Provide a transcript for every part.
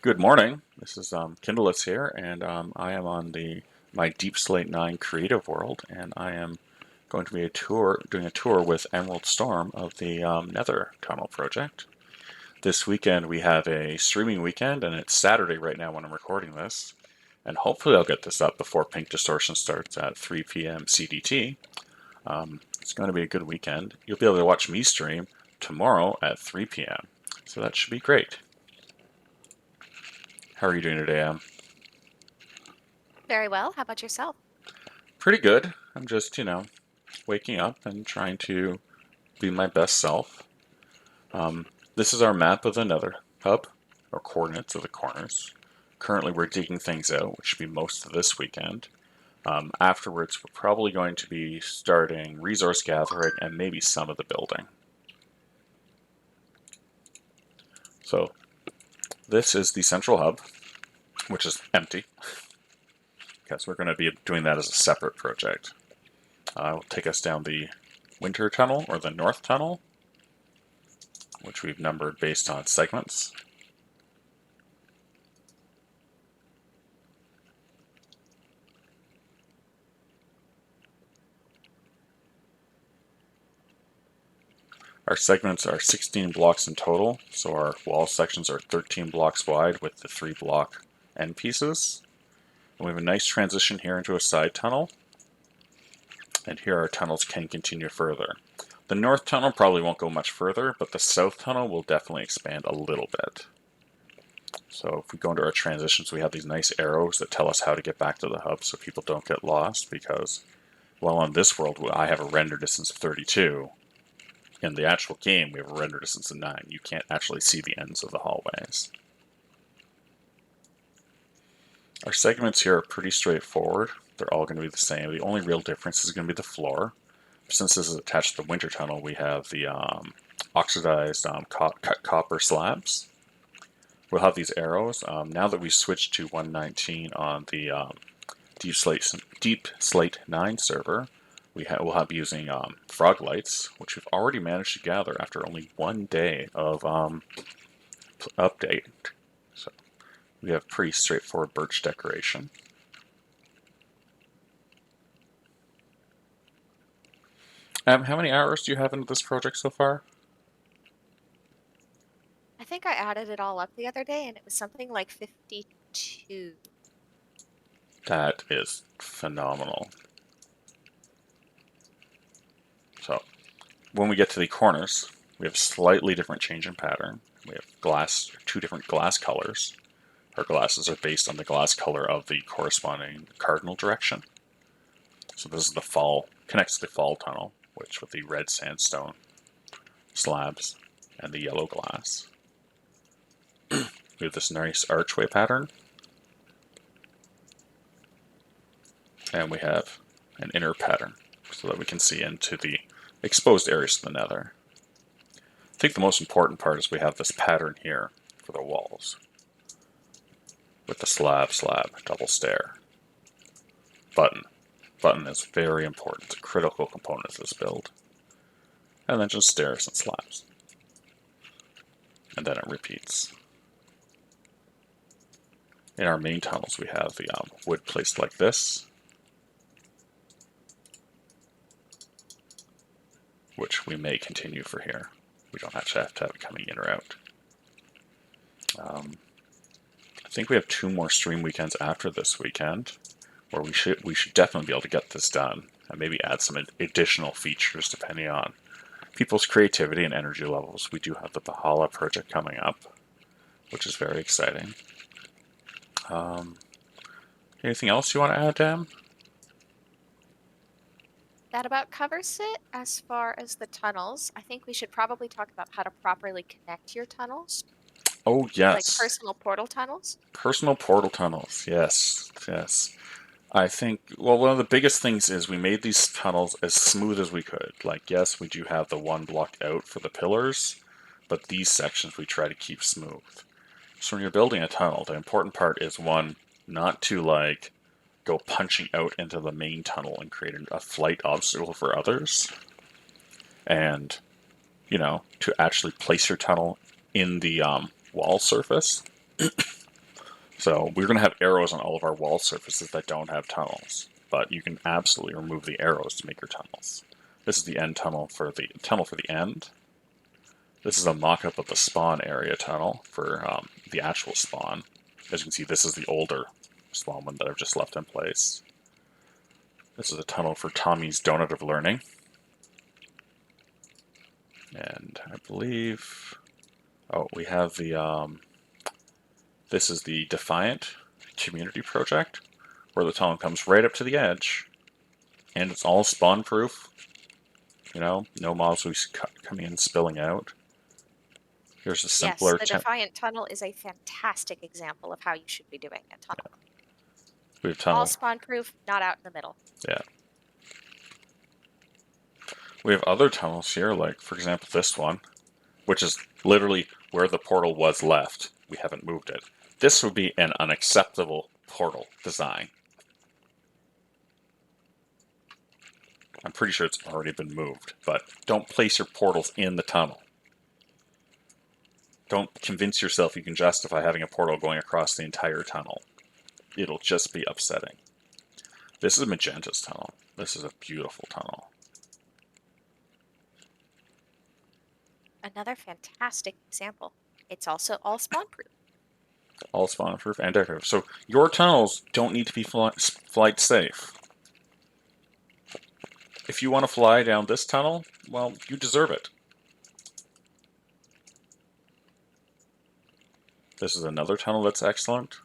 Good morning. This is Kindleless here, and I am on my Deep Slate 9 creative world, and I am going to be doing a tour with Emerald Storm of the Nether Tunnel project. This weekend we have a streaming weekend, and it's Saturday right now when I'm recording this, and hopefully I'll get this up before Pink Distortion starts at 3 p.m. CDT. It's going to be a good weekend. You'll be able to watch me stream tomorrow at 3 p.m., so that should be great. How are you doing today, Em? Very well. How about yourself? Pretty good. I'm just, waking up and trying to be my best self. This is our map of the Nether hub, or coordinates of the corners. Currently, we're digging things out, which should be most of this weekend. Afterwards, we're probably going to be starting resource gathering and maybe some of the building. So, this is the central hub, which is empty, because we're going to be doing that as a separate project. Will take us down the winter tunnel, or the north tunnel, which we've numbered based on segments. Our segments are 16 blocks in total, so our wall sections are 13 blocks wide with the 3 block end pieces. And we have a nice transition here into a side tunnel, and here our tunnels can continue further. The north tunnel probably won't go much further, but the south tunnel will definitely expand a little bit. So if we go into our transitions, we have these nice arrows that tell us how to get back to the hub so people don't get lost, because, well, on this world, I have a render distance of 32. In the actual game, we have a render distance of 9. You can't actually see the ends of the hallways. Our segments here are pretty straightforward. They're all going to be the same. The only real difference is going to be the floor. Since this is attached to the winter tunnel, we have the oxidized cut copper slabs. We'll have these arrows. Now that we switched to 119 on the Deep Slate 9 server, we'll have using frog lights, which we've already managed to gather after only 1 day of update. So we have pretty straightforward birch decoration. How many hours do you have into this project so far? I think I added it all up the other day and it was something like 52. That is phenomenal. So when we get to the corners, we have a slightly different change in pattern. We have two different glass colors. Our glasses are based on the glass color of the corresponding cardinal direction. So this is the fall, connects to the fall tunnel, which with the red sandstone slabs and the yellow glass. We have this nice archway pattern. And we have an inner pattern so that we can see into the exposed areas of the nether. I think the most important part is we have this pattern here for the walls with the slab, double stair. Button. Button is very important. It's a critical component of this build. And then just stairs and slabs. And then it repeats. In our main tunnels, we have the wood placed like this, which we may continue for here. We don't actually have to have it coming in or out. I think we have 2 more stream weekends after this weekend, where we should definitely be able to get this done and maybe add some additional features depending on people's creativity and energy levels. We do have the Bahala project coming up, which is very exciting. Anything else you want to add, Dan? That about covers it as far as the tunnels. I think we should probably talk about how to properly connect your tunnels, Oh, like yes. personal portal tunnels. Personal portal tunnels. Yes, yes. I think, well, one of the biggest things is we made these tunnels as smooth as we could. Like, yes, we do have the 1 block out for the pillars, but these sections we try to keep smooth. So when you're building a tunnel, the important part is, one, not to go punching out into the main tunnel and create a flight obstacle for others. And, to actually place your tunnel in the wall surface So we're going to have arrows on all of our wall surfaces that don't have tunnels, but you can absolutely remove the arrows to make your tunnels. This is the end tunnel for the end. This is a mock-up of the spawn area tunnel for the actual spawn. As you can see, this is the older spawn one that I've just left in place. This is a tunnel for Tommy's Donut of Learning. And I believe... Oh, we have the... this is the Defiant Community Project, where the tunnel comes right up to the edge, and it's all spawn-proof. You know, no mobs will be coming in spilling out. Here's a Yes, simpler... the Defiant Tunnel is a fantastic example of how you should be doing a tunnel. We have All tunnel... spawn-proof, not out in the middle. Yeah. We have other tunnels here, like, for example, this one, which is literally where the portal was left. We haven't moved it. This would be an unacceptable portal design. I'm pretty sure it's already been moved, but don't place your portals in the tunnel. Don't convince yourself you can justify having a portal going across the entire tunnel. It'll just be upsetting. This is Magenta's tunnel. This is a beautiful tunnel. Another fantastic example. It's also all spawn-proof. All spawn-proof and decorative. So your tunnels don't need to be flight safe. If you want to fly down this tunnel, well, you deserve it. This is another tunnel that's excellent.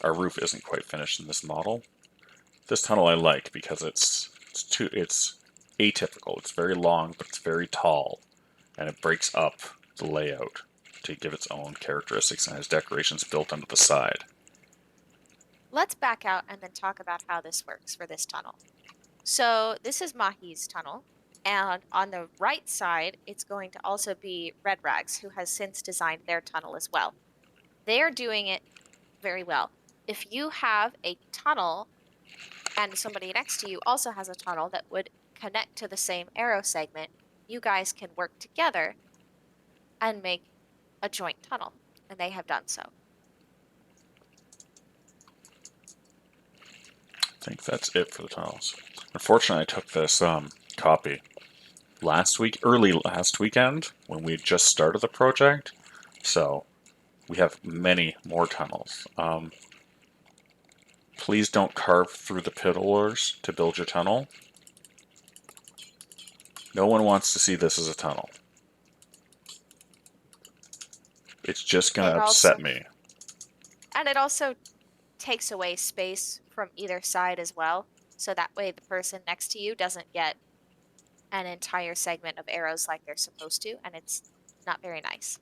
Our roof isn't quite finished in this model. This tunnel I like because it's atypical. It's very long, but it's very tall, and it breaks up the layout to give its own characteristics and has decorations built onto the side. Let's back out and then talk about how this works for this tunnel. So this is Mahi's tunnel, and on the right side, it's going to also be Red Rags, who has since designed their tunnel as well. They are doing it very well. If you have a tunnel and somebody next to you also has a tunnel that would connect to the same arrow segment, you guys can work together and make a joint tunnel, and they have done so. I think that's it for the tunnels. Unfortunately, I took this copy early last weekend, when we had just started the project, so we have many more tunnels. Please don't carve through the pillars to build your tunnel. No one wants to see this as a tunnel. It's just going to upset me. And it also takes away space from either side as well, so that way the person next to you doesn't get an entire segment of arrows like they're supposed to, and it's not very nice.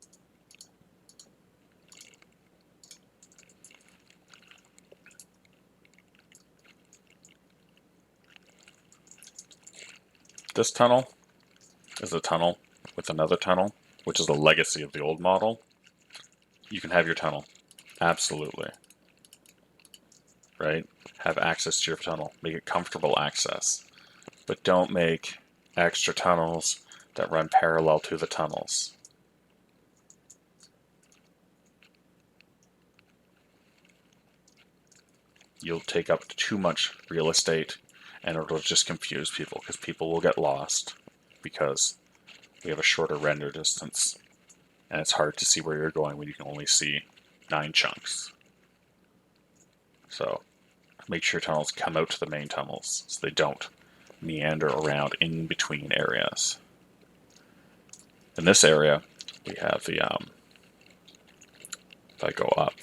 This tunnel is a tunnel with another tunnel, which is a legacy of the old model. You can have your tunnel. Absolutely. Right? Have access to your tunnel. Make it comfortable access. But don't make extra tunnels that run parallel to the tunnels. You'll take up too much real estate, and it'll just confuse people, because people will get lost because we have a shorter render distance, and it's hard to see where you're going when you can only see 9 chunks. So make sure tunnels come out to the main tunnels so they don't meander around in between areas. In this area, we have the, if I go up,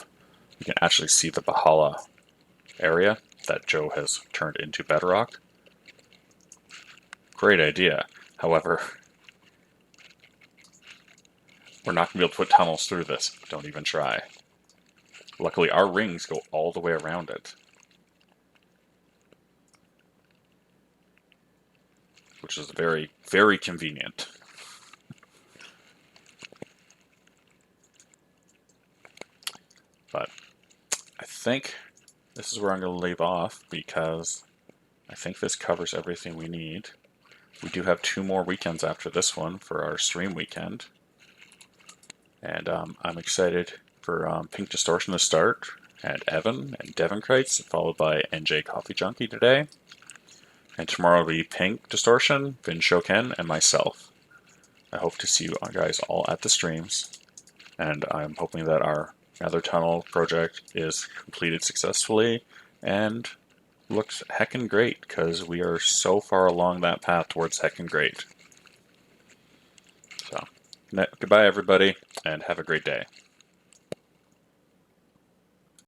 you can actually see the Bahala area that Joe has turned into bedrock. Great idea. However, we're not going to be able to put tunnels through this. Don't even try. Luckily, our rings go all the way around it, which is very, very convenient. But I think this is where I'm going to leave off, because I think this covers everything we need. We do have 2 more weekends after this one for our stream weekend, and I'm excited for Pink Distortion to start, and Evan and Devon Krites, followed by NJ Coffee Junkie today. And tomorrow will be Pink Distortion, Vin Shoken, and myself. I hope to see you guys all at the streams, and I'm hoping that our Nether Tunnel project is completed successfully and looks heckin' great, because we are so far along that path towards heckin' great. So, goodbye everybody, and have a great day.